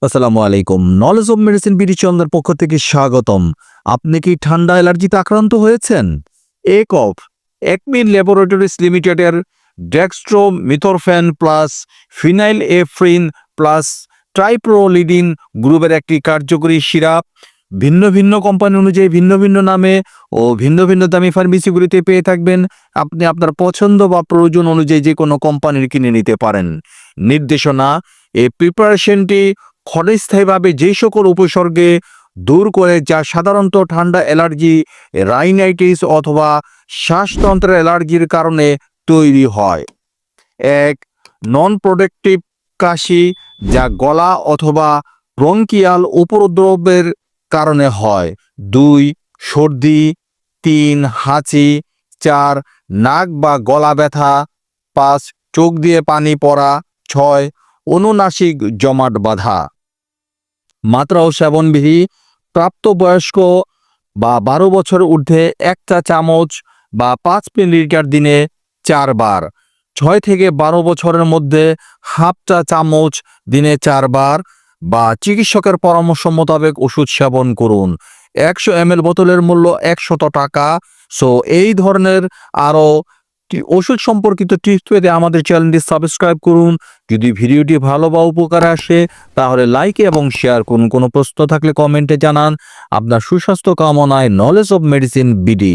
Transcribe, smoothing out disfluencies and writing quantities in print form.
আসসালামু আলাইকুম। Knowledge of medicine BD চন্দ্রের পক্ষ থেকে স্বাগতম। আপনি কি ঠান্ডা অ্যালার্জিতে আক্রান্ত হয়েছেন? একফ একমিন ল্যাবরেটরিজ লিমিটেডের ডেক্সট্রোমিথরফেন প্লাস ফিনাইল এফ্রিন প্লাস ট্রাইপ্রোলিডিন গ্রুপের একটি কার্যকরী সিরাপ ভিন্ন ভিন্ন কোম্পানি অনুযায়ী ভিন্ন ভিন্ন নামে ও ভিন্ন ভিন্ন দামি ফার্মেসিগুলিতে পেয়ে থাকবেন। আপনি আপনার পছন্দ বা প্রয়োজন অনুযায়ী যে কোনো কোম্পানির কিনে নিতে পারেন। নির্দেশনা: এই প্রিপারেশনটি ক্ষণস্থায়ীভাবে যে সকল উপসর্গে দূর করে যা সাধারণত ঠান্ডা অ্যালার্জি, রাইনাইটিস অথবা শ্বাসতন্ত্রের অ্যালার্জির কারণে তৈরি হয়। 1. নন প্রোডাক্টিভ কাশি, যা গলা অথবা ব্রঙ্কিয়াল উপদ্রবের কারণে হয়। 2. সর্দি। 3. হাঁচি। 4. নাক বা গলা ব্যথা। 5. চোখ দিয়ে পানি পড়া। 6. অনুনাসিক জমাট বাঁধা। মাত্রা ও সেবনবিধি: প্রাপ্তবয়স্ক বা 12 বছর ঊর্ধ্বে 1 চা চামচ বা 5 মিলিলিটার দিনে 4 বার। 6 থেকে 12 বছরের মধ্যে হাফ চা চামচ দিনে 4 বার বা চিকিৎসকের পরামর্শ মোতাবেক ওষুধ সেবন করুন। 100 ml বোতলের মূল্য 100 টাকা। সো এই ধরনের আরও ওষুধ সম্পর্কিত টিপস পেতে আমাদের চ্যানেলটি সাবস্ক্রাইব করুন। যদি ভিডিওটি ভালো বা উপকারে আসে তাহলে লাইক এবং শেয়ার করুন। কোনো প্রশ্ন থাকলে কমেন্টে জানান। আপনার সুস্বাস্থ্য কামনায় নলেজ অব মেডিসিন বিডি।